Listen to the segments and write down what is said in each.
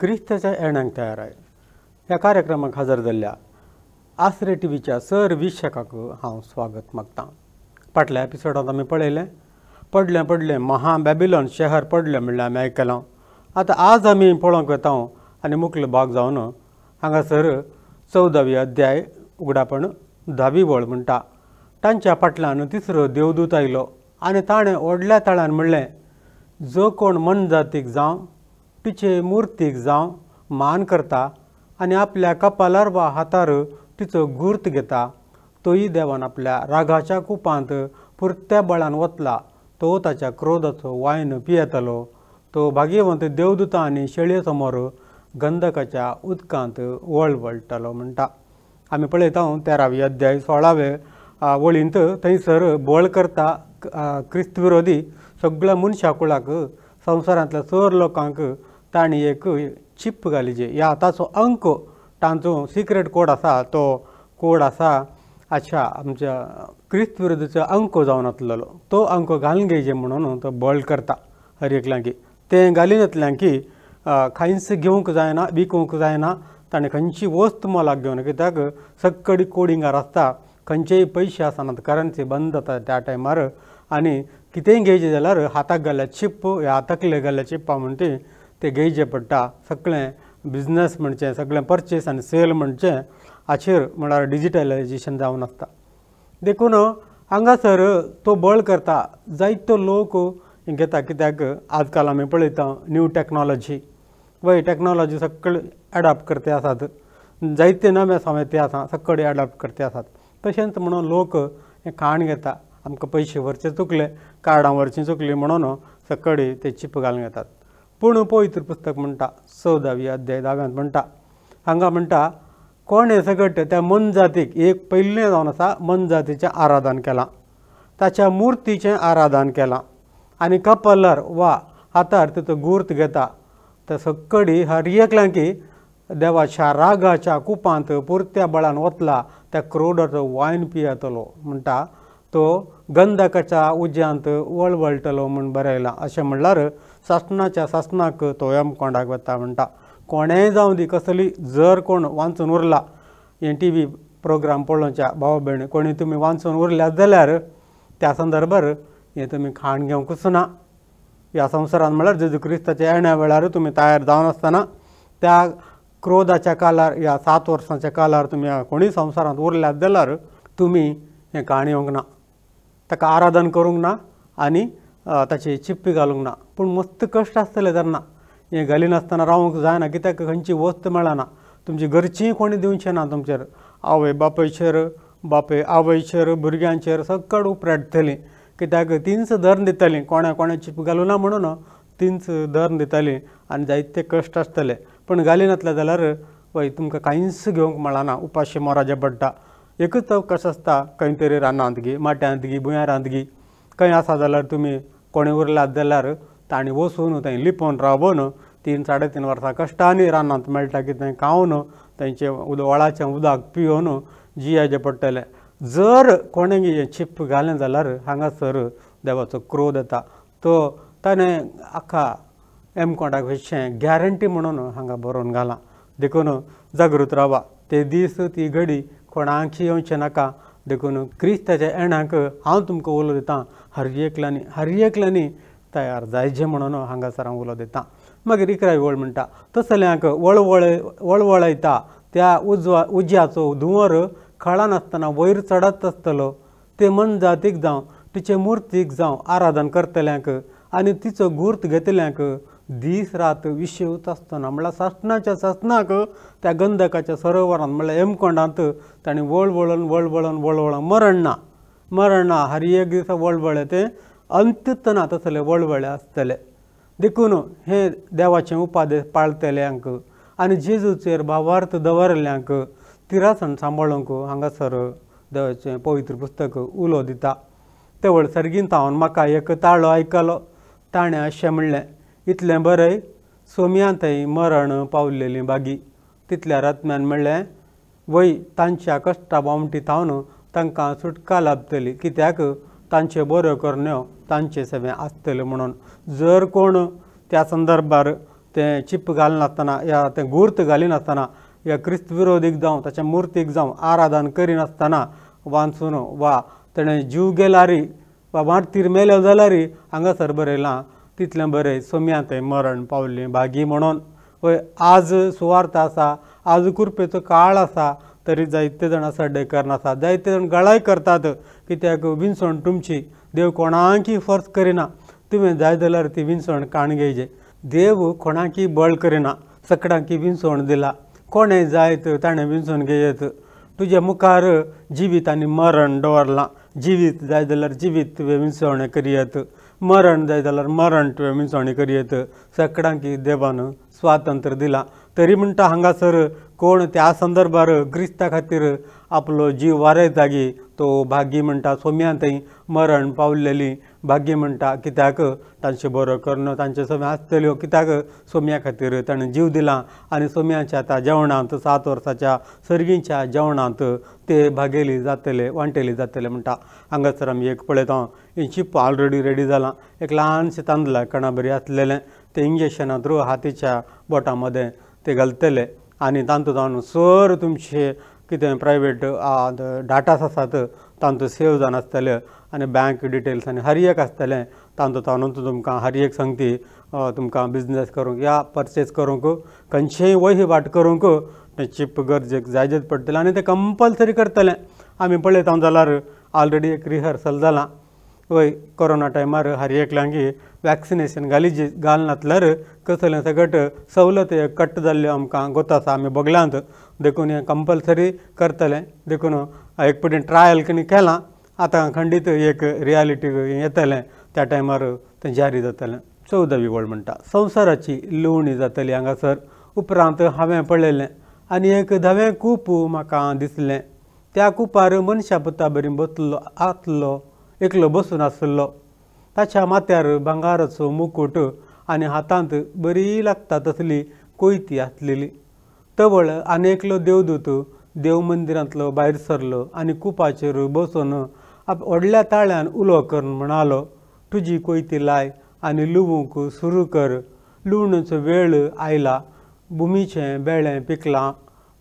क्रिस्ताच्या येण्याक तयार ह्या कार्यक्रमाक हजर जाल्ल्या आसरे टीव्हीच्या सर वीक्षकाक हांव स्वागत मागतां। फाटल्या एपिसोडांत आमी पडलें महा बॅबिलॉन शहर पडलें म्हणल्यार आमी आयकलां। आतां आज आमी पळोवंक वता आनी मुखेल भाग जावन हांगासर 14वी अध्याय उगडापण 10वी वळ म्हणटा। तांच्या फाटल्यान तिसरो देवदूत आयलो आनी ताणें व्हडल्या ताळ्यान म्हणलें, जो कोण मन जातीक जावं तिचे मुर्तीक जावं मान करता आनी आपल्या कपालार वा हातार तिचो गुर्त घेता, तोय देवान आपल्या रागाच्या कुपांत पुरत्या बळान वतला, तो ताच्या क्रोधाचो वायन पियेतलो, तो भाग्यवंत देवदूतां आनी शेळये समोर गंधकाच्या उदकांत वळवळटलो म्हणटा। आमी पळयता 13वी अध्याय 16वे वळींत थंयसर बळ करता क्रिस्त विरोधी सगळ्या मनशाकुळाक संवसारांतल्या सर लोकांक तांणी एक चीप घालीचे ह्या ताचो अंक तांचो सिक्रेट कोड आसा, तो कोड आसा आमच्या क्रिस्त विरोधीचो अंक जावन वतलो, तो अंक घालून घेवचे म्हणून तो बळ करता हर एकल्यांकी। तें घालीन येतल्यां की खंयच घेवंक जायना, विकूंक जायना, ताणें खंयची वस्त मोलाक घेवना, कित्याक सक्कडी कोडिंगार आसता, खंयचेय पयशे आसनात, करन्सी बंद जाता त्या टायमार, आनी कितेंय घेवचें जाल्यार हाताक घाल्ल्या चिप ह्या तकले घाल्ल्या चिप्पा म्हणटी ते घेवचें पडटा। सगळें बिजनस म्हणचें, सगळें परचेस आनी सेल म्हणचें हाचेर म्हळ्यार डिजिटलायजेशन जावन आसता। देखून हांगासर तो बळ करता, जायतो लोक घेता, कित्याक आजकाल आमी पळयता न्यू टॅक्नॉलॉजी वय टॅक्नॉलॉजी सक्कळ एडॉप्ट करते आसात, जायते नवे सामेते आसा सक्कळी एडॉप्ट करते आसात। तशेंच म्हणून लोक हें खाण घेता, आमकां पयशे व्हरचे चुकले, कार्डां व्हरचीं चुकलीं म्हणून सक्कळी ते चीप घालून घेतात। पूण पवित्र पुस्तक म्हणटा 14वी अध्याय 10व्यांत म्हणटा, हांगा म्हणटा कोणें सगट त्या मन जातीक एक पयलें जावन आसा मन जातीचें आराधन केलां, ताच्या मुर्तीचें आराधन केलां आनी कपालार वा हातार तिचो गुर्त घेता, तर सक्कडी हर एकल्यांकी देवाच्या रागाच्या कुपांत पुरत्या बळान वतला, त्या क्रोधाचो वायन पियेतलो म्हणटा, तो गंधकाच्या उज्यांत वळवळटलो म्हूण बरयलां। अशें म्हणल्यार सासणाच्या सासणाक तो कोंडाक वता म्हणटा। कोणेंय जावं दी कसली जर कोण वाचून उरला हें टीव्ही प्रोग्राम पळोवच्या भाव भयणी, कोणी तुमी वाचून उरल्यात जाल्यार त्या संदर्भार हें तुमी खाण घेवंकूच ना। ह्या संवसारांत म्हळ्यार जेजू क्रिस्ताच्या येण्या वेळार तुमी तयार जावन आसतना त्या क्रोधाच्या काळार ह्या 7 वर्सांच्या काळार तुमी कोणीय संवसारांत उरल्यात जाल्यार तुमी हें खाण येवंक ना, ताका आराधन करूंक ना आनी ताची चिप्पी घालूंक ना। पूण मस्त कश्ट आसतले तेन्ना हें घालिनासतना रावूंक जायना, कित्याक खंयची वस्त मेळना, तुमची घरचीं कोणी दिवचें ना तुमचेर, आवय बापय आवयचेर भुरग्यांचेर सक्कड उपराडटलीं, कित्याक तींच धर्न दितलीं, कोणें चिप घालूं ना म्हणून तींच धर्न दितलीं आनी जायते कश्ट आसतले। पूण घालिनातले जाल्यार वय तुमकां कांयच घेवंक मेळना, उपाशी मरचें पडटा। एकच अवकाश आसता, खंय तरी रानांत गी, माट्यांत गी, भुंयारांत गी, खंय आसा जाल्यार तुमी कोणें उरल्यात जाल्यार तांणी वचून थंय लिपोवन रावन 3-3.5 वर्सां कश्टांनी रानांत मेळटा कितें खावन थंयचें व्हाळाचें उदक पिवन जियेचें पडटलें। जर कोणें हें चिप घालें जाल्यार हांगासर देवाचो क्रोध येता, तो ताणें आख्खा कोंडाक वयचें गॅरंटी म्हणून हांगा बरोवन घालां। देखून जागृत रावा, ते दीस ती घडी कोणाकय येवचें नाका। देखून क्रिस्ताच्या येण्याक हांव तुमकां उलो दितां, हर एकल्यांनी तयार जायचें म्हणून हांगासर हांव उलो दितां। मागीर 11वी वळ म्हणटा, तसल्यांक वळवळयता त्या उज्याचो धुंवर खळनासतना वयर चडत आसतलो, ते मन जातीक जावं तिचे मुर्तीक जावं आराधन करतल्यांक आनी तिचो गुर्त घेतल्यांक दीस रात विशेवच आसतना, म्हळ्यार सासणाच्या सासणाक त्या गंधकाच्या सरोवरांत म्हळ्यार कोंडांत ताणीं वळवळून मरण ना हर एक दीस वळवळे, तें अंत्यूत ना तसले वळवळे आसतले। देखून हे देवाचें उपादेश पाळटल्यांक आनी जेजूचेर भावार्थ दवरल्यांक तिरासन सांबाळूंक हांगासर देवाचें पवित्र पुस्तक उलो दिता। ते वळ सर्गीन तावन म्हाका एक ताळो आयकलो, ताणें अशें म्हणलें, इतलें बरय सोम्यांतय मरण पावलेलीं बागी। तितल्या आत्म्यान म्हणलें, वय तांच्या कश्टा बावटी थावन तांकां सुटका लाभतली, कित्याक तांच्यो बऱ्यो करण्यो तांचे सेवें आसतल्यो म्हणून। जर कोण त्या संदर्भार ते चिप घालनासतना या ते गुर्त घालिनासतना या क्रिस्त विरोधीक जावं ताच्या मुर्तीक जावं आराधन करिनासतना वाचून वा तेणें जीव गेल्यारी वा मारतीर मेले जाल्यारय हांगासर बरयलां तितलें बरें सोम्या तें मरण पावलें भागी म्हणून. वय आज सुवार्थ आसा, आज कृपेचो काळ आसा, तरी जायते जाण सड्डेकर नासात, जायते जाण गळाय करतात. कित्याक विंसवण तुमची देव कोणाकय फर्स करिना. तुवें जाय जाल्यार ती विंसवण काणगेजे. देव कोणाकय बळ करिना, सगळ्यांक विंसवण दिला. कोणें जायत ताणें विंसवण घेयत. तुज्या मुखार जिवीत आनी मरण दवरलां. जिवीत जाय जाल्यार जिवीत तुवें विंसवणें करियत, मरण जाय जाल्यार मरण तुवें विंसवणें करियत. सगळ्यांक देवान स्वातंत्र्य दिलां. तरी म्हणटा हांगासर कोण त्या संदर्भार क्रिस्ता खातीर आपलो जीव वारयतागी तो भाग्य म्हणटा. सोम्या थंय मरण पावलेली भाग्य म्हणटा. कित्याक तांचे बरो कर्ण तांचे सोम्या आसतल्यो. कित्याक सोम्या खातीर ताणें जीव दिला आनी सोम्याच्या आतां जेवणांत 7 वर्साच्या सर्गीच्या जेवणांत ते भागेली जातले वांटेली जातले म्हणटा. हांगासर आमी एक पळयता ही चिप ऑलरेडी रेडी जालां. एक ल्हानशें तांदळा कणा बरी आसलेलें ते इंजेक्शना थ्रू हातीच्या बोटां मदें ते घालतले आनी तातूंत सर तुमचे कितें प्रायवेट डाटास आसात तातूंत सेव जावन आसतले आनी बँक डिटेल्स आनी हर एक आसतलें. तातूंत तुमकां हर एक सांगती तुमकां बिजनेस करूंक या परचेज करूंक खंयचेय वहिवाट करूंक तें चिप गरजेक जायच पडटलें आनी तें कंपल्सरी करतलें. आमी पळयता जाल्यार ऑलरेडी एक रिहर्सल जालां. वय कोरोना टायमार हर एकल्यांक वॅक्सिनेशन घालनातल्यार कसलें सगट सवलत कट जाल्ल्यो आमकां गोत आसा. आमी बगल्यांत देखून हें कंपल्सरी करतलें. देखून एक पटीन ट्रायल केलां. आतां खंडीत एक रियालिटी येतलें त्या टायमार तें जारी जातलें. 14वी वळ म्हणटा संवसाराची लुवणी जातली. हांगासर उपरांत हांवें पळयलें आनी एक धवें कूप म्हाका दिसलें. त्या कुपार मनशा पुता बरी बसलो आसलो, एकलो बसून आसलो. ताच्या माथ्यार भांगाराचो मुकूट आनी हातांत बरी लागता तसली कोयती आसलेली. तवळ आनेकलो देवदूत देव मंदिरांतलो भायर सरलो आनी कुपाचेर बसून व्हडल्या ताळ्यान उलो करून म्हणालो, तुजी कोयती लाय आनी लुवूंक सुरू कर. लुवणेचो वेळ आयला, भुमीचें बेळें पिकलां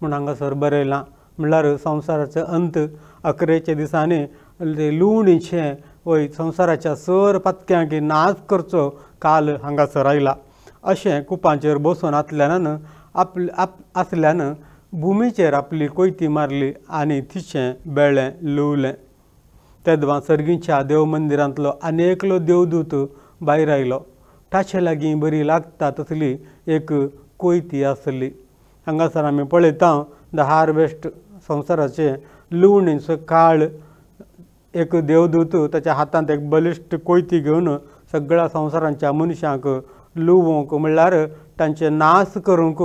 म्हूण हांगासर बरयलां. म्हणल्यार संवसाराचो अंत 11 दिसांनी लुवणीचें वय संवसाराच्या सर पातक्यांक नाश करचो काल हांगासर आयला. अशें कुपांचेर बसून आसल्यान भुमीचेर आपली कोयती मारली आनी तिचें बेळें लुवलें. तेदवां सर्गीच्या देव मंदिरांतलो आनेकलो देवदूत भायर आयलो. ताचे लागीं बरी लागता तसली एक कोयती आसली. हांगासर आमी पळयता द हार्वेस्ट संवसाराचें लुवणीचो काळ. एक देवदूत ताच्या हातांत एक बलिश्ट कोयती घेवन सगळ्या संवसारांच्या मनशांक लुवूंक म्हणल्यार तांचे नाश करूंक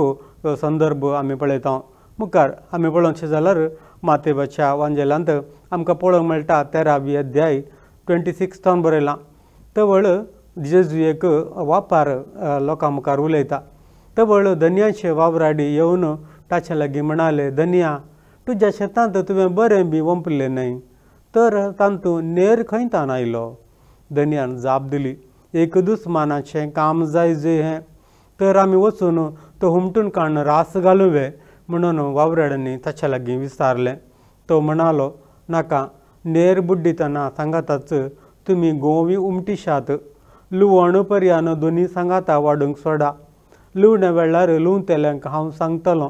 संदर्भ आमी पळयता. मुखार आमी पळोवचें जाल्यार मातेवाच्या वांजेलांत आमकां पळोवंक मेळटा 13वी अध्याय 26 बरयलां. तवळ जेजू एक वापार लोकां मुखार उलयता. तवळ धन्याचे वावराडी येवन ताचे लागीं म्हणाले, धन्या तुज्या शेतांत तुवें बरें बी वंपलें न्हय, तर तातूंत नेर खंयतान आयलो. धन्यान जाप दिली, एक दुस्मानाचें काम जाय हें, तर आमी वचून तो हुमटून काडून रास घालुवे म्हणून वावराड्यांनी ताच्या लागीं विचारलें. तो म्हणालो, नाका, नेर बुड्डितना सांगाताच तुमी गोवी उमटिशात. लुवण पर्यान दोनी सांगाता वाडूंक सोडा. लुवण्या वेळार लुवतेल्यांक हांव सांगतलों,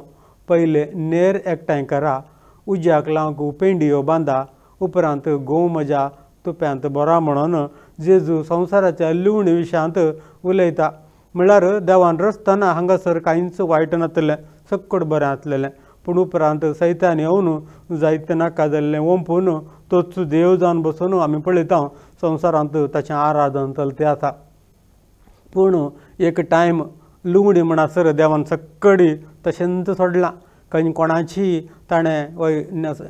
पयलें नेर एकठांय करा, उज्याक लावंक पेंडयो बांदा, उपरांत गोव म्हज्या तुप्यांत बरा म्हणून जेजू संवसाराच्या लुवणी विशयांत उलयता. म्हळ्यार देवान रचतना हांगासर कांयच वायट नासलें, सक्कड बरें आसलेलें. पूण उपरांत सैतान येवन जायते नाका जाल्लें वंपून तोच देव जावन बसून आमी पळयता संवसारांत ताचें आराधन चलतें आसा. पूण एक टायम लुवणी म्हणसर देवान सक्कडी तशेंच सोडलां. खंय कोणाची ताणें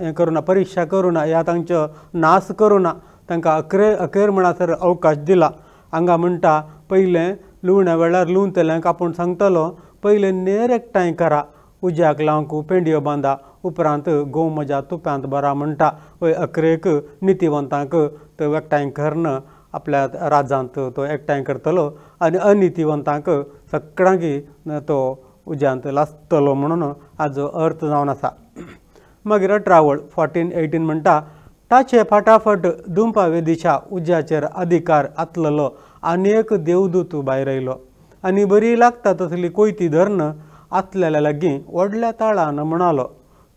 हें करुना, परिक्षा करुना, या तांचो नाश करुना. तांकां अखेर म्हणसर अवकाश दिला. हांगा म्हणटा पयलें लुवण्या वेळार लुवतेल्यांक आपूण सांगतलो, पयलें नेर एकठांय करा, उज्याक लावंक पेंडयो बांदा, उपरांत गोव म्हज्या तुप्यांत बरा म्हणटा. अखेरेक नितीवंतांक तो एकठांय करना आपल्या राजांत तो एकठांय करतलो आनी अनितिवंतांक सगळ्यांकी तो उज्यांत लासतलो म्हणून हाजो अर्थ जावन आसा. मागीर 18 1418 म्हणटा ताचे फाटाफट धुंपावेदीच्या उज्याचेर अधिकार आतललो आनी एक देवदूत भायर आयलो आनी बरी लागता तसली कोयती धरण आसलेल्या लागीं व्हडल्या ताळान म्हणालो,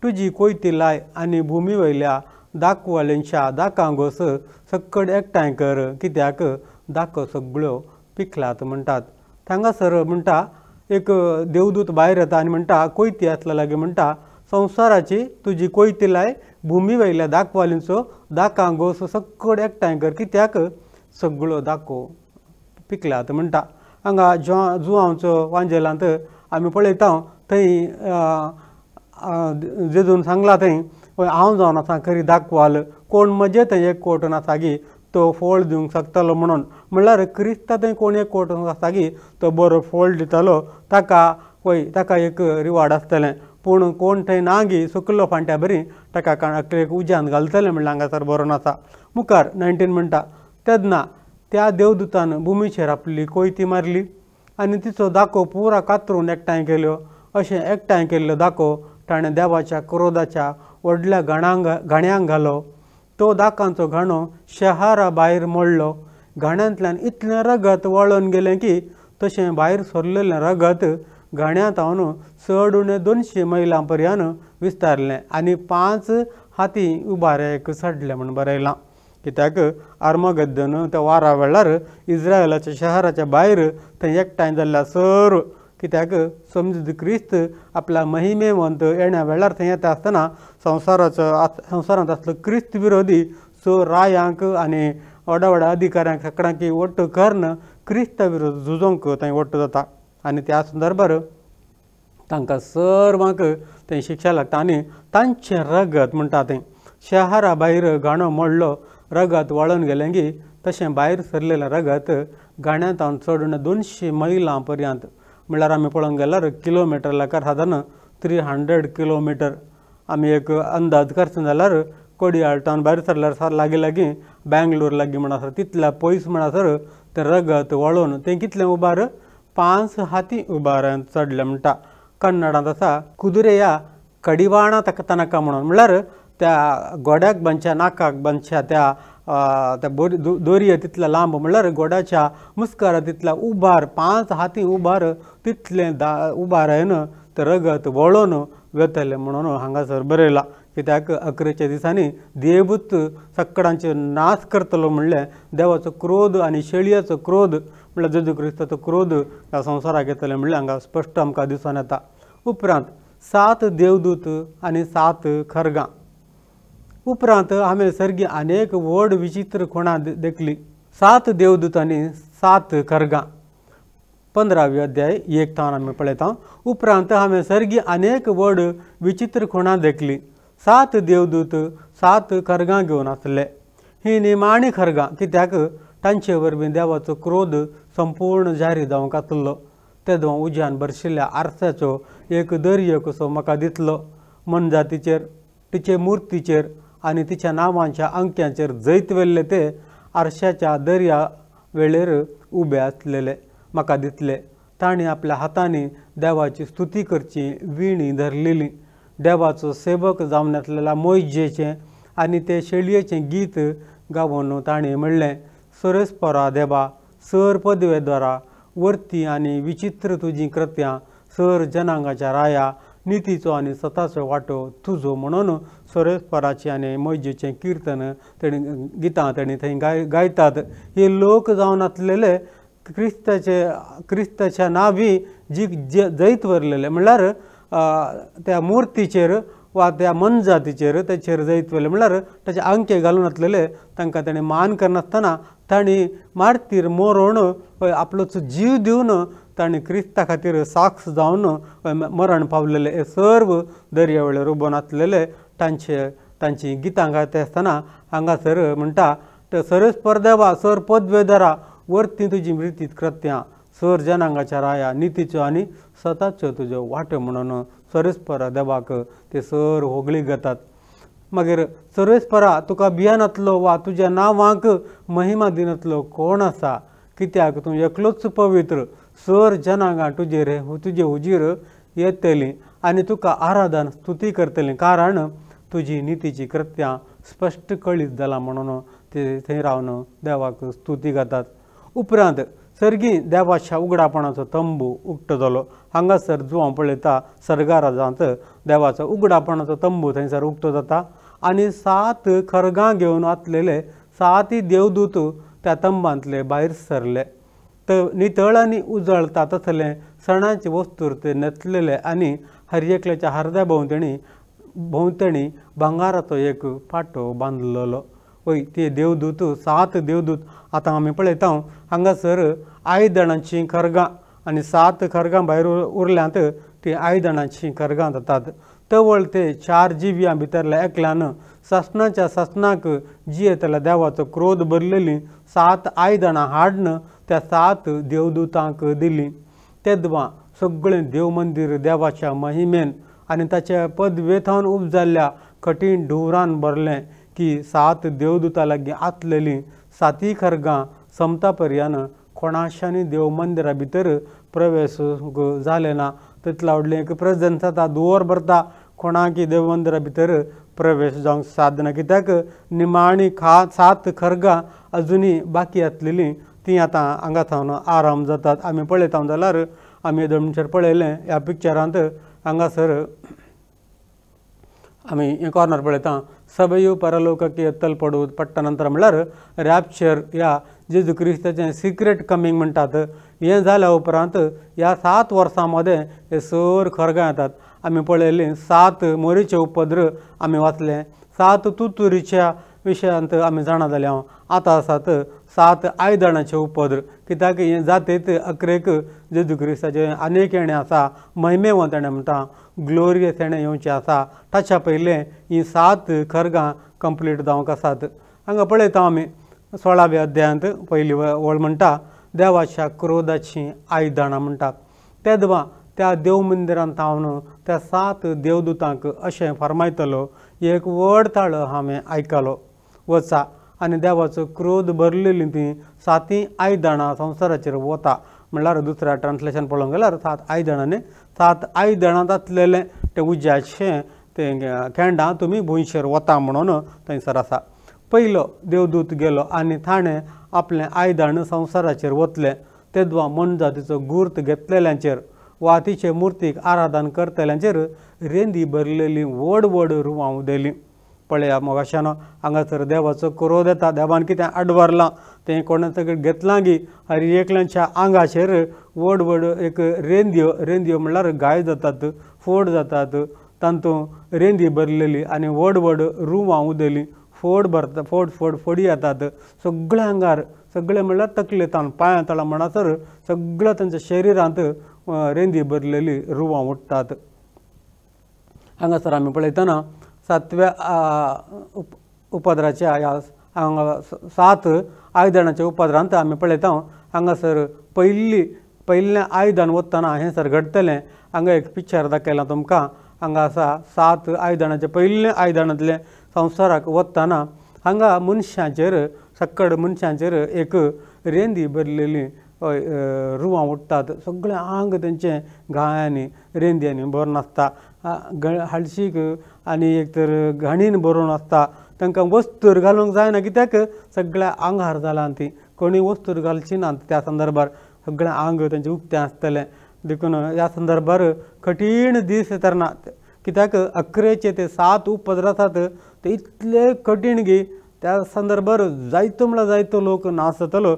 तुजी कोयती लाय आनी भुमी वयल्या दाखवाल्यांच्या दाकां घोस सक्कड एकठांय कर, कित्याक दाखो सगळ्यो पिकल्यात म्हणटात. हांगासर म्हणटा एक देवदूत भायर येता आनी म्हणटा कोयती आसल्या लागीं म्हणटा संवसाराची तुजी कोयती लाय, भुमी वयल्या दाखवालींचो दाकां घोस सक्कड एकठांय कर, कित्याक सगळ्यो दाखो पिकल्यात म्हणटा. हांगा जुवांवचो वांजेलांत आमी पळयता थंय जेजून सांगला थंय हांव जावन आसा खरी दाखवाल, कोण म्हजे थंय एक कोटून आसा गी तो फळ दिवंक शकतलो म्हणून. म्हणल्यार क्रिस्ता थंय कोण एक कोटून आसा गी तो बरो फळ दितलो, ताका एक रिवार्ड आसतलें. पूण कोण थंय ना गी सुकलो फांट्या बरी ताका एक उज्यान घालतलें म्हणल्यार हांगासर बरोवन आसा. मुखार 19 म्हणटा तेदना त्या देवदूतान भुमीचेर आपली कोयती मारली आनी तिचो दाखो पुरा कातरून एकठांय केल्यो. अशें एकठांय केल्लो दाखो ताणें देवाच्या क्रोधाच्या व्हडल्या घाण्यांक घालो. तो दाकांचो घाणो शहरा भायर मोडलो. घाण्यांतल्यान इतलें रगत वळोन गेलें की तशें भायर सरलेलें रगत घाण्यांत हांवन चड उणें 200 मैलां पर्यंत विस्तारलें आनी 5 हाती उबाऱ्याक सडले म्हूण बरयलां. कित्याक आर्मगद्दन त्या वारा वेळार इस्रायलाच्या शहराच्या भायर थंय एकठांय जाल्ल्या सर, कित्याक समज क्रिस्त आपल्या महिमेवंत येण्या वेळार थंय येता आसतना संवसारांत आसलो क्रिस्त विरोधी रायांक आनी व्हडा अधिकाऱ्यांक सगळ्यांक वट्ट करून क्रिस्ता विरोध झुजोवंक थंय वट्ट जाता. आनी त्या संदर्भार तांकां सर्वांक थंय शिक्षा लागता आनी तांचें रगत म्हणटा थंय शहरा भायर घाणो मोडलो, रगत वळोन गेलें की तशें भायर सरलेलें रगत घाण्यांत हांवन चड उणें 200 मैलां पर्यंत म्हणल्यार आमी पळोवंक गेल्यार किलोमिटर लाकार सादारण 300 किलोमिटर आमी एक अंदाज करचो जाल्यार कोडयाळटावन भायर सरल्यार लागीं बँगलोर लागीं म्हणसर तितल्या पयस म्हणसर तें रगत वळोन तें कितलें उबार 5 हाती उबाऱ्यांत चडलें म्हणटा. कन्नडांत आसा कुदुरेया कडिवाणा ताका नाका म्हणून, म्हणल्यार त्या गोड्याक बांदच्या नाकाक बांदच्या त्या दोरये तितल्या लांब, म्हणल्यार गोड्याच्या मुस्कारा तितल्या उबार 5 हाती उबार तितलें उबारायन तें रगत वळोन वेतलें म्हणून हांगासर बरयलां. कित्याक 11 दिसांनी देवूत सगळ्यांचो नाश करतलो म्हणलें देवाचो क्रोध आनी शेळयेचो क्रोध म्हणल्यार जेजू क्रिस्ताचो क्रोध ह्या संवसाराक येतलें म्हणलें हांगा स्पश्ट आमकां दिसून येता. उपरांत 7 देवदूत आनी 7 खरगां. उपरांत हांवें सर्गी अनेक व्हड विचित्र खुणां देखली. 7 देवदूत आनी 7 खरगां. 15वे अध्याय 1 तावन आमी पळयता. उपरांत हांवें सर्गी अनेक व्हड विचित्र खुणां देखली. 7 देवदूत 7 खरगां घेवन आसले. हीं निमाणी खरगां, कित्याक तांचे वरवीं देवाचो क्रोध संपूर्ण जारी जावंक आसलो. तेदो उज्यान भरशिल्ल्या आरसाचो एक दर्यो कसो म्हाका दिसलो. मनजातीचेर, तिचे मुर्तीचेर आनी तिच्या नांवांच्या अंक्यांचेर जैत वेल्ले ते आरशाच्या दर्या वेळेर उबे आसलेले म्हाका दिसले. तांणी आपल्या हातांनी देवाची स्तुती करची विणी धरलेली. देवाचो सेवक जावन आसलेल्या मोइजेचें आनी ते शेळयेचें गीत गावून तांणी म्हणलें, सरस्परा देवा, सर पदवेद्वारा, वर्ती आनी विचित्र तुजीं कृत्यां, सर जनांगाच्या राया, नितीचो आनी सताचो वांटो तुजो म्हणून सरस्पराचें आनी मोइजेचें कीर्तन गितां तेणी थंय गायतात. हे लोक जावन आसलेले क्रिस्ताच्या नांवी जी जैत व्हरलेले, म्हणल्यार त्या मुर्तीचेर वा त्या मनजातीचेर तेचेर जैत व्हरलें, म्हणल्यार ताचे अंके घालून आसलेले. तांकां ताणें मान करनासतना तांणी मारतीर मरोवन आपलोच जीव दिवन तांणी क्रिस्ता खातीर साक्ष जावन मरण पावलेले. हे सर्व दर्यावेळेर उबोन आसलेले तांची गितां गायता आसतना हांगासर म्हणटा, सरस्पर देवा, सर पदवेदारा, वर्ती तुजी रितीत कृत्यां, सर जनांगाच्या राया, नितीच्यो आनी सताच्यो तुज्यो वाट्यो म्हणून सरस्पर देवाक ते सर होगळी घेतात. मागीर सर्वेस्परा तुका भियानांतलो वा तुज्या नांवाक महिमा दिनांतलो कोण आसा, कित्याक तूं एकलोच पवित्र, सर जनांगा तुजे हुजीर येतलीं आनी तुका आराधन स्तुती करतलीं, कारण तुजी नितीची कृत्यां स्पश्ट कळीत जाला म्हणून ते थंय रावन देवाक स्तुती गातात. उपरांत सर्गी देवाच्या उगडापणाचो तंबू उक्तो जालो. हांगासर जो हांव पळयता सर्गाराजांत देवाचो उगडापणाचो तंबू थंयसर उक्तो जाता आनी 7 खरगां घेवन वाचलेले 7 देवदूत त्या तंबांतले भायर सरले. नितळ आनी उजळटा तसले सणाचे वस्तूर ते न्हेसलेले आनी हरयेकल्याच्या हार्द्या भोंवतणी भांगाराचो एक पाटो बांदलेलो. वय ते देवदूत 7 देवदूत आतां आमी पळयता हांगासर आयदनांचीं खरगां आनी 7 खरगां भायर उरल्यांत ती आयदनांचीं खरगां जातात. तवळ ते 4 जिव्यां भितरल्या एकल्यान ससनाच्या ससनाक जियेतल्या देवाचो क्रोध भरलेलीं 7 आयदनां हाडून त्या 7 देवदूतांक दिलीं. तेदवां सगळें देवमंदीर देवाच्या महिमेन आनी ताच्या पदवेथावन उब जाल्ल्या कठीण धुवरान भरलें की 7 देवदूतां लागीं आसलेलीं 7 खरगां समता पर्यान कोणाशांनी देवमंदिरा भितर प्रवेश जालें ना. तितल्या व्हडलें एक प्रेजन्स जाता, दुवर भरता, कोणाकी देवमंदिरा भितर प्रवेश जावंक सादना. कित्याक निमाणी 7 खरगां अजुनी बाकी आसलेलीं ती आतां हांगा सावन आराम जातात. आमी पळयता जाल्यार आमी म्हणसर पळयलें ह्या पिक्चरांत हांगासर आमी हें कॉर्नर पळयता सभयू परलोकाकी एत्तल पडटा नंतर म्हणल्यार रॅप्चर ह्या जेजू क्रिस्ताचें सिक्रेट कमींग म्हणटात. हें जाल्या उपरांत ह्या 7 वर्सां मदें हे सर खरगां येतात. आमी पळयलीं 7 मोरीचे उपद्र आमी वाचलें, 7 तुतुरीच्या विशयांत आमी जाणा जालें हांव. आतां आसात 7 आयदनाचे उपद्र, कित्याक हें जातेत अकरेक जेजू क्रिस्ताचें आनीक येणें आसा, महिमेवंत येणें म्हणटा, ग्लोरियस येणें येवचें आसा. ताच्या पयलें हीं 7 खरगां कंप्लीट जावंक आसात. हांगा पळयता आमी 16व्या अध्यायांत पयली वळ म्हणटा देवाच्या क्रोधाचीं आयदनां म्हणटा. तेदवां त्या देवमंदिरांत हांव त्या 7 देवदूतांक अशें फरमायतलो, एक व्हड ताळो हांवें आयकलो, वचा आनी देवाचो क्रोध भरलेलीं तीं 7 आयदनां संवसाराचेर वता. म्हणल्यार दुसऱ्या ट्रान्सलेशन पळोवंक गेल्यार 7 आयदनांनी 7 आयदनांत आसलेलें तें उज्याचें तें खेंडां तुमी भुंयचेर वता म्हणून थंयसर आसा. पयलो देवदूत गेलो आनी ताणें आपलें आयदन संवसाराचेर वतलें. तेदवां मनजातीचो गुर्त घेतलेल्यांचेर वा तिचे मुर्तीक आराधन करतल्यांचेर रेंदी भरलेलीं व्हड व्हड रुवां उदेलीं. पळया मोगाशान हांगासर देवाचो क्रोध येता. देवान कितें आडवरलां तें कोणें सगळें घेतलां गी हर एकल्याच्या आंगाचेर व्हड व्हड एक रेंदयो म्हणल्यार गाय जातात, फोड जातात, तातूंत रेंदी भरलेली आनी व्हड व्हड रुवां उदेलीं. फोडी येतात सगळ्या आंगार, सगळें म्हणल्यार तकलेतान पांयां तळा म्हणसर सगळ्या तांच्या शरिरांत रेंदी भरलेली रुवां उठतात. हांगासर आमी पळयतना 7व्या उपद्राच्या ह्या हांगा 7 आयदनाच्या उपद्रांत आमी पळयता हांगासर पयलें आयदन वतना हें सर घडटलें. हांगा एक पिक्चर दाखयलां तुमकां. हांगा आसा 7 आयदनाचें पयलें आयदनांतलें संवसाराक वतना हांगा मनशांचेर सक्कड मनशांचेर एक रेंदी भरलेली रुवां उठतात. सगळें आंग तेंचें गायांनी रेंदयांनी भरून आसता, हळशीक आनी एक तर घाणीन भरून आसता. तांकां वस्तूर घालूंक जायना, कित्याक सगळ्या आंगार जालां तीं. कोणी वस्तूर घालची नात त्या संदर्भार. सगळें आंग तेंचें उक्तें आसतलें. देखून ह्या संदर्भार कठीण दीस येतानात, कित्याक अकरेचे ते 7 उपद्र आसात ते इतले कठीण गी. त्या संदर्भार जायतो म्हळ्यार जायतो लोक नासतलो,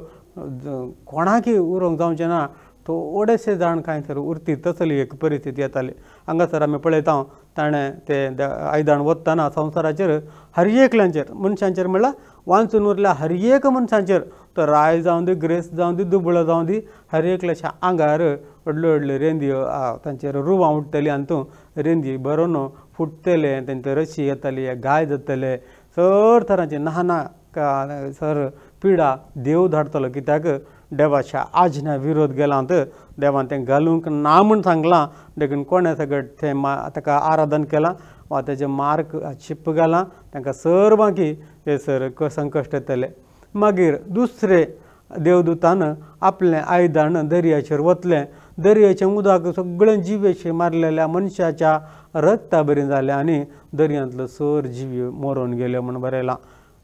कोणाकी उरोवंक जावचें ना. थोडेशे जाण कांय तर उरती, तसली एक परिस्थिती येताली. हांगासर आमी पळयता ताणें तें आयदन वतना संवसाराचेर हर एकल्यांचेर मनशांचेर म्हणल्यार वांचून उरल्या हर एक मनशांचेर, तो राय जावं दी, ग्रेस जावं दी, दुबळो जावं दी, हर एकल्याच्या आंगार व्हडल्यो व्हडल्यो रेंदयो तांचेर रुवां उठतलीं आनी तूं रेंदी भरून फुटतले, तेंचे रशी येताली, गाय जातले, सर तरांची नाना सर पिडा देव धाडटलो. कित्याक देवाच्या आज्ञा विरोध गेला तर देवान तें घालूंक ना म्हूण सांगलां देखून कोणें सगळें थंय ताका आराधन केलां वा तेजे मार्क चिप्प घालां तांकां सर्वांकी थंयसर संकश्ट येतले. मागीर दुसरे देवदूतान आपलें आयदन दर्याचेर वतलें. दर्याचें उदक सगळें जिवेचे मारलेल्या मनशाच्या रगता बरी जालें आनी दर्यांतल्यो सर जिवी मरून गेल्यो म्हूण बरयलां.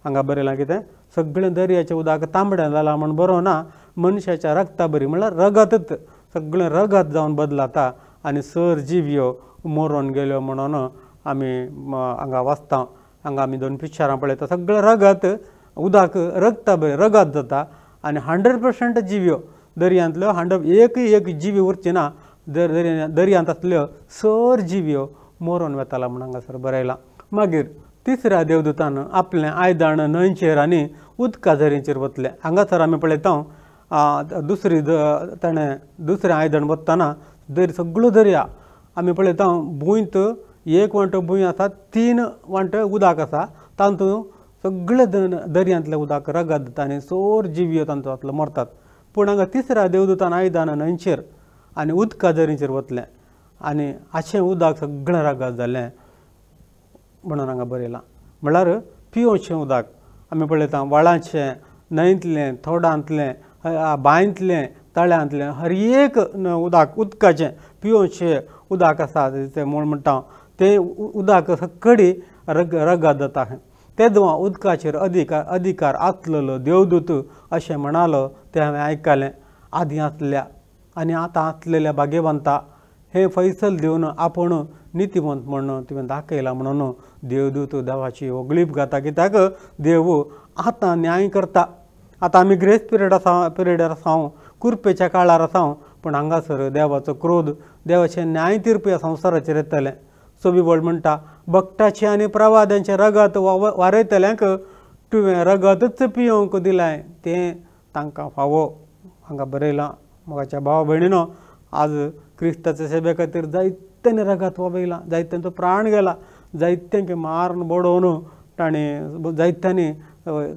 हांगा बरयलां कितें सगळें दर्याचें उदक तांबडें जालां म्हूण बरो ना, मनशाच्या रगता बरी म्हळ्यार रगतच सगळें रगत जावन बदलाता आनी सर जिव्यो मरून गेल्यो म्हणून आमी हांगा वाचता. हांगा आमी 2 पिक्चरां पळयता. सगळें रगत उदक रगता बरी रगत जाता आनी 100% जिव्यो दर्यांतल्यो एक जिवी उरची ना. दर्यांत आसल्यो सर जिव्यो मरून वेताला म्हूण हांगासर बरयलां. मागीर तिसऱ्या देवदूतान आपलें आयदन न्हंयचेर आनी उदका झरीचेर वतलें. हांगासर आमी पळयता ताणें दुसरें आयदन वतना सगळो दर्या आमी पळयता भुंयत 1 वांटो भुंय आसा, 3 वांटो उदक आसा, तातूंत सगळें दर्यांतलें उदक रगत जाता आनी सर जिव्यो तांचो मरतात. पूण हांगा तिसऱ्या देवदूतान आयदन न्हंयचेर आनी उदका झरीचेर वतलें आनी अशें उदक सगळें रगत जालें म्हणून हांगा बरयलां. म्हळ्यार पिवचें उदक आमी पळयता व्हाळांचें, न्हंयतलें, थोडांतलें, बांयतलें, तळ्यांतलें हर एक उदकाचें पिवचें उदक आसा तें म्हूण म्हणटा तें उदक सकडी रगत जाता. तेदवा उदकाचेर अधिकार आसलेलो देवदूत अशें म्हणालो तें हांवें आयकलें. आदीं आसल्या आनी आतां आसलेल्या भाग्यवंता हे फैसल दिवन आपूण नितीवंत म्हणून तुवें दाखयलां म्हणून देवदूत देवाची होगळीप घाता. कित्याक देव आतां न्याय करता. आतां आमी ग्रेस पिरियडार आसा, कुरपेच्या काळार आसा, पूण हांगासर देवाचो क्रोध, देवाचें न्याय तीर्प ह्या संवसाराचेर येतलें. सोबीवळ म्हणटा भक्ताचें आनी प्रवाद्यांचें रगत वारयतल्यांक तुवें रगतच पियोवंक दिलाय तें तांकां फावो. हांगा बरयलां. म्हाज्या भावा भयणीनो, आज क्रिस्ताचे सेवे खातीर जायत्यांनी रगत वबयलां, जायत्यांचो प्राण गेला, जायत्यांक मारून बडोवन ताणें जायत्यांनी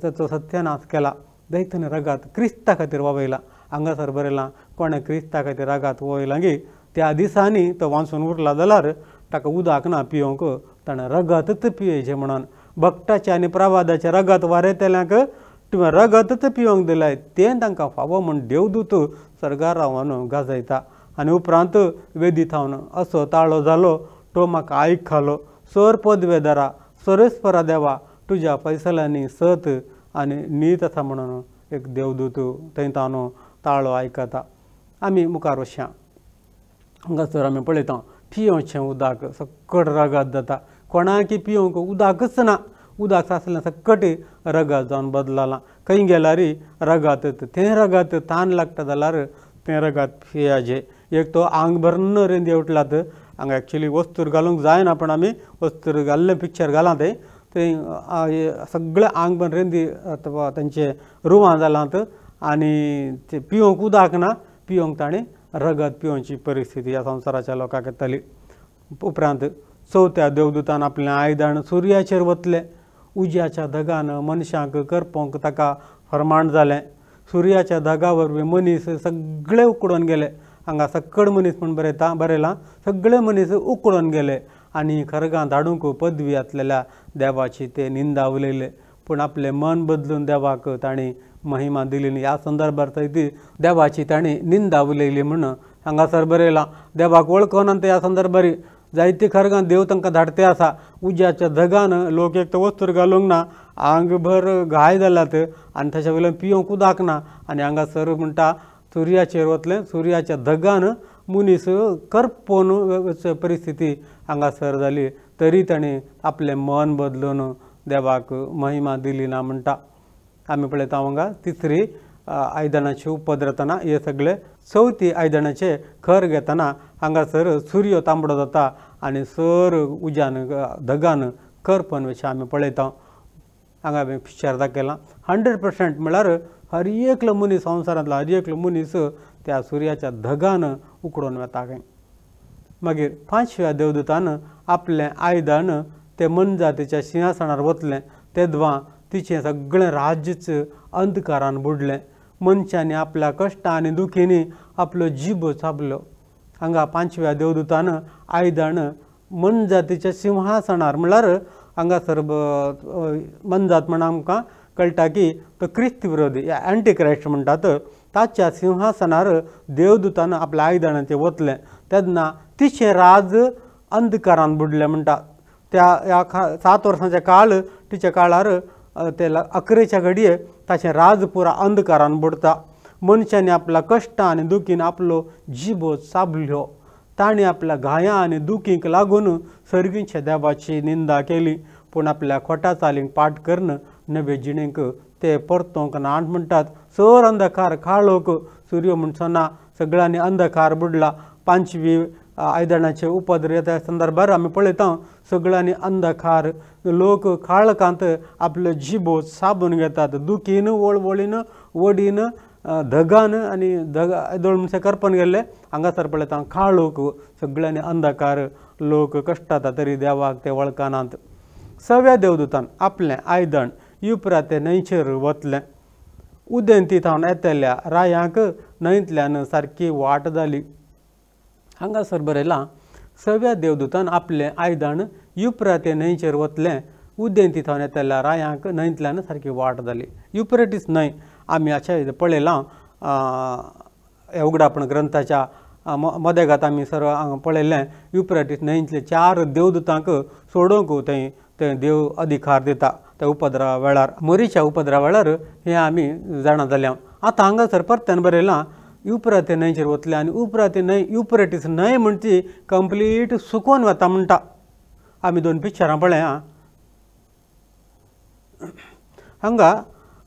ताचो सत्यानाश केला, जायत्यांनी रगत क्रिस्ता खातीर वबयलां. हांगासर बरयलां कोणें क्रिस्ता खातीर रगत वबयलां गी त्या दिसांनी तो वाचून उरला जाल्यार ताका उदक ना पियोवंक, ताणें रगतच पियेचें म्हणून. भक्ताचें आनी प्रवादाचें रगत वारयतल्यांक तुवें रगतच पियोवंक दिलाय तें तांकां फावो म्हूण देवदूत सर्गार रावन गाजयता. आनी उपरांत वेदी थावन असो ताळो जालो, तो म्हाका आयकलो, सर पदवेदारा, सरेस्परा देवा, तुज्या फैसल्यांनी सत आनी नीत आसा म्हणून एक देवदूत थंय तावन ताळो आयकता. आमी मुखार वचया. हांगासर आमी पळयता पियोवचें उदक सकट रगत जाता. कोणाकी पियोवंक उदकच ना, उदक साचलें सकट रगत जावन बदलालां. खंय गेल्यार रगत, तें रगत तान लागता जाल्यार तें रगत पियाचें. एक तो आंग भरून रेंदी उठलात. हांगा एक्चुली वस्त्र घालूंक जायना, पूण आमी वस्त्र घाल्लें पिक्चर घालां थंय सगळें आंग भरून रेंदी तांचे रुवां जालांत आनी ते पियोवंक उदक ना, पियोवंक ताणें रगत पिवची परिस्थिती ह्या संवसाराच्या लोकांक येतली. उपरांत चवथ्या देवदूतान आपलें आयदन सुर्याचेर वतलें. उज्याच्या धगान मनशांक करपोंक ताका फरमाण जालें. सुर्याच्या धगा वरवीं मनीस सगळे उकडून गेले. हांगा सक्कड मनीस म्हूण बरयलां, सगळे मनीस उकडून गेले आनी खरगां धाडूंक पदवी आसलेल्या देवाची ते निंदा उलयले. पूण आपलें मन बदलून देवाक ताणीं महिमा दिली. ह्या संदर्भांत ती देवाची ताणीं निंदा उलयली म्हूण हांगासर बरयलां. देवाक वळखना ह्या संदर्भार जायती खरगां देव तांकां धाडटे आसा. उज्याच्या धगान लोक एक तर वस्त्र घालूंक ना, आंगभर घाय जाल्यात आनी ताच्या वयल्यान पियोवंक उदक ना. आनी हांगासर म्हणटा सुर्याचेर वतलें, सुर्याच्या धगान मनीस करपोवन परिस्थिती हांगासर जाली. तरी ताणें आपलें मन बदलून देवाक महिमा दिली ना म्हणटा. आमी पळयता हांगा तिसरी आयदनाची उपद्रतना हे सगळे चवथी आयदनाचे खर घेतना हांगासर सूर्य तांबडो जाता आनी सर उज्यान धगान करपन अशें आमी पळयता. हांगा हांवें पिक्चर दाखयलां. 100% म्हळ्यार हर एकलो मनीस, संवसारांतलो हर एकलो मनीस त्या सुर्याच्या धगान उकडून वता. मागीर 5व्या देवदूतान आपलें आयदन ते मनजातीच्या सिंहासनार वतलें. तेदवां तिचें सगळें राज्यच अंधकारान बुडलें. मनशांनी आपल्या कश्ट आनी दुखींनी आपलो जीब चाबलो. हांगा 5व्या देवदूतान आयदण मन जातीच्या सिंहासनार म्हळ्यार हांगासर मनजात म्हण आमकां कळटा की तो क्रिस्त विरोधी एंटी क्रायस्ट म्हणटात ताच्या सिंहासनार देवदूतान आपल्या आयदणाचें वतलें तेन्ना तिचें राज अंधकारान बुडलें म्हणटा. त्या 7 वर्सांचे काळ तिच्या काळार ते 11च्या घडये ताचें राज पुरा अंधकारान बुडता. मनशांनी आपल्या कश्ट आनी दुखीन आपलो जिबो चाबल्यो. ताणें आपल्या गायां आनी दुखींक लागून सर्गीच्या देवाची निंदा केली, पूण आपल्या खोटा चालींक पाट करून नवे जिणेक ते परतोंक ना म्हणटात. सर अंधकार काळोख सूर्य म्हणसना सगळ्यांनी अंधकार बुडला. 5वी आयदनाचे उपद्र येता संदर्भार आमी पळयता सगळ्यांनी अंधकार. लोक काळखांत आपलो जिबो चाबून घेतात, दुखीन वळवळीन वडीन धगान आनी येदोळ म्हणसे करपन गेल्ले. हांगासर पळयता काळोख सगळ्यांनी अंधकार. लोक कश्टाता तरी देवाक ते वळखनात. 6व्या देवदूतान आपलें आयदण युफ्राते न्हंयचेर वतलें. उदेंती थावन येतेल्या रायांक न्हंयतल्यान सारकी वाट जाली. हांगासर बरयलां 6व्या देवदूतान आपलें आयदण युफ्राते न्हंयचेर वतलें. उदेंती थावन येतेल्या रायांक न्हंयतल्यान सारकी वाट जाली. युफ्रेटीस न्हंय आमी अशें पळयलां ह्या उगडापण ग्रंथाच्या मदेगात आमी सर्व पळयलें. युफ्रेटीस न्हंयतले 4 देवदूतांक सोडोवंक थंय देव अधिकार दिता त्या उपद्रवा वेळार. मोरीच्या उपद्रवा वेळार हें आमी जाणा जाल्या. आतां हांगासर परत्यान बरयलां युफ्राते न्हंयचेर वतले आनी युफ्राते न्हंय युफ्रेटीस न्हंय म्हणची कंप्लीट सुकोवन वता म्हणटा. आमी 2 पिक्चरां पळया. हांगा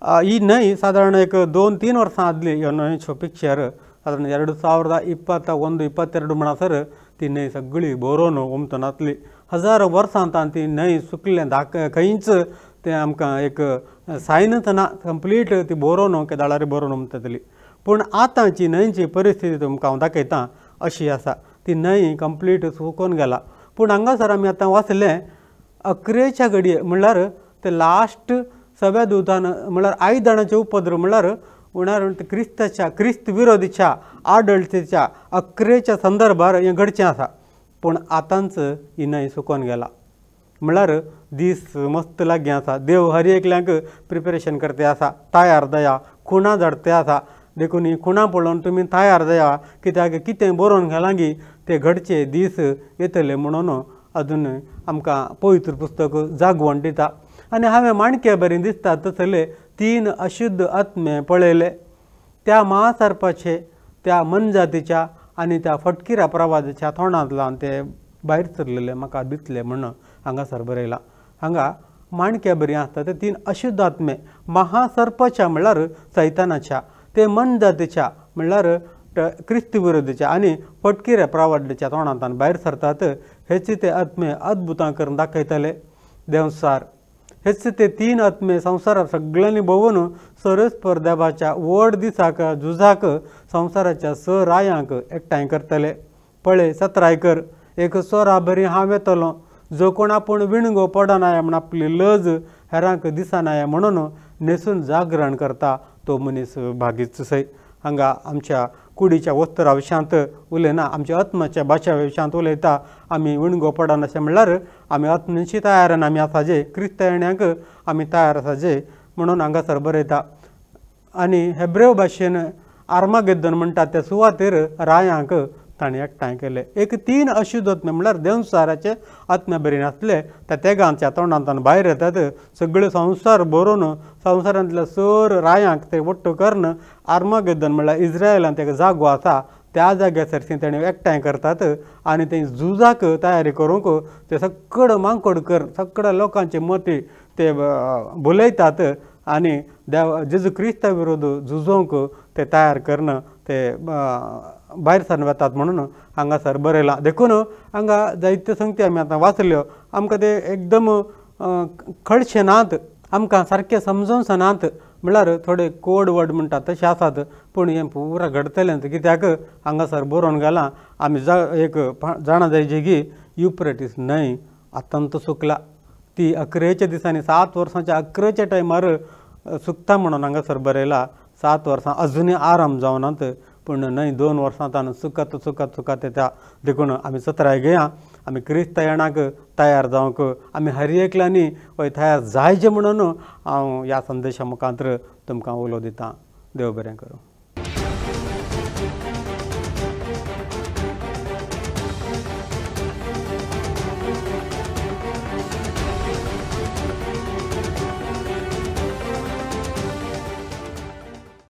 ही न्हंय सादारण एक 2-3 वर्सां आदली ह्यो न्हंयच्यो पिक्चर सादारण 2021-22 म्हणसर ती न्हंय सगळी बरोवन उमतून वतली. 1000 वर्सां ती न्हंय सुकलें खंयच तें आमकां एक सायनच ना. कंप्लीट ती बरोवन केदाळारी बरोवन उमतली. पूण आतांची न्हंयची परिस्थिती तुमकां हांव दाखयतां अशी आसा. ती न्हंय कंप्लीट सुकोवन गेला. पूण हांगासर आमी आतां वाचलें 11च्या घडये म्हणल्यार ते लास्ट 6व्या देवदूतान म्हणल्यार आयदणाचे उपद्रव म्हणल्यार क्रिस्त विरोधीच्या आडळतेच्या 11च्या संदर्भार हें घडचें आसा. पूण आतांच ही न्हंय सुकोवन गेला. म्हणल्यार दीस मस्त लागीं आसा. देव हर एकल्यांक प्रिपेरेशन करते आसा, तयार दया, खुणां झडते आसा. देखून ही खुणां पळोवन तुमी तयार दया, कित्याक कितें बरोवन गेलां की ते घडचे दीस येतले म्हणून अजून आमकां पवित्र पुस्तक जागवण दिता. आनी हांवें माणके बरें दिसता तसले 3 अशुद्ध आत्मे पळयले. त्या महासर्पाचे, त्या मनजातीच्या आनी त्या फटकिऱ्या प्रवादाच्या तोंडांतल्यान ते भायर सरलेले म्हाका दिसले म्हणून हांगासर बरयलां. हांगा माणके बरीं आसता ते 3 अशुद्ध आत्मे. महासर्पाच्या म्हणल्यार सैतानाच्या, ते मनजातीच्या म्हणल्यार क्रिस्त विरोधीच्या आनी फटकिऱ्या प्रवादाच्या तोंडांतल्यान भायर सरतात. हेचे ते आत्मे अद्भुतां करून दाखयतले देवसार. हेच ते 3 आत्मे संवसारार सगळ्यांनी भोंवून सरस्पर देवाच्या व्हड दिसाक झुजाक संवसाराच्या 6 रायांक एकठांय करतले. पळय 17 कर. एक सोरा बरी हांव येतलो, जो कोण आपूण विणगो पडनाय म्हण आपली लज हेरांक दिसनाय म्हणून न्हेसून जागरण करता तो मनीस भागीच सै. हांगा आमच्या कुडीच्या वस्त्रा विशयांत उलयना, आमच्या आत्म्याच्या भाशा विशयांत उलयता. आमी विणगो पडन अशें म्हणल्यार आमी आत्मेची तयारेन आमी आसाजे, क्रिस्त येण्याक आमी तयार आसाजे म्हणून हांगासर बरयता. आनी हेब्रेव भाशेन आर्मागेद्दन म्हणटात त्या सुवातेर रायांक ताणें एकठांय केले. एक 3 अशुद्ध आत्मे म्हणल्यार देवसाराचे आत्मे बरी नासले त्या तेगांच्या तोंडांतल्यान भायर येतात. सगळे संवसार भरून संवसारांतल्या 6 रायांक ते वट्ट करून आर्मागेद्दन म्हणल्यार इज्रायलान तेका जागो आसा त्या जाग्यासर तेणें एकठांय करतात आनी ते झुजाक तयारी करूंक ते सक्कड मांकड कर सक्कड लोकांचे मती ते बुलयतात आनी जेजू क्रिस्ता विरोध झुजोवंक ते तयार करून ते भायर सरून वतात म्हणून हांगासर बरयलां. देखून हांगा जायत्यो संगती आमी आतां वाचल्यो. आमकां ते एकदम कळचे नात, आमकां सारकें समजूंक नात. म्हळ्यार थोडे कोड वर्ड म्हणटात तशें आसात, पूण हें पुरा घडतलेंच. कित्याक हांगासर बरोवन गेलां आमी एक जाणा जायचे की युफ्रेटीस न्हंय आतांत सुकला. ती 11च्या दिसांनी 7 वर्सांच्या 11च्या टायमार सुकता म्हणून हांगासर बरयलां. 7 वर्सां अजुनूय आराम जावनात, पूण न्हय 2 वर्सां चुकत त्या देखून आमी सत्राय घेया, आमी क्रिस्त येणाक तयार जावंक आमी हर एकल्यांनी पळय तयार जायचे म्हणून हांव ह्या संदेशा मुखांतर तुमकां उलो दितां. देव बरें करूं.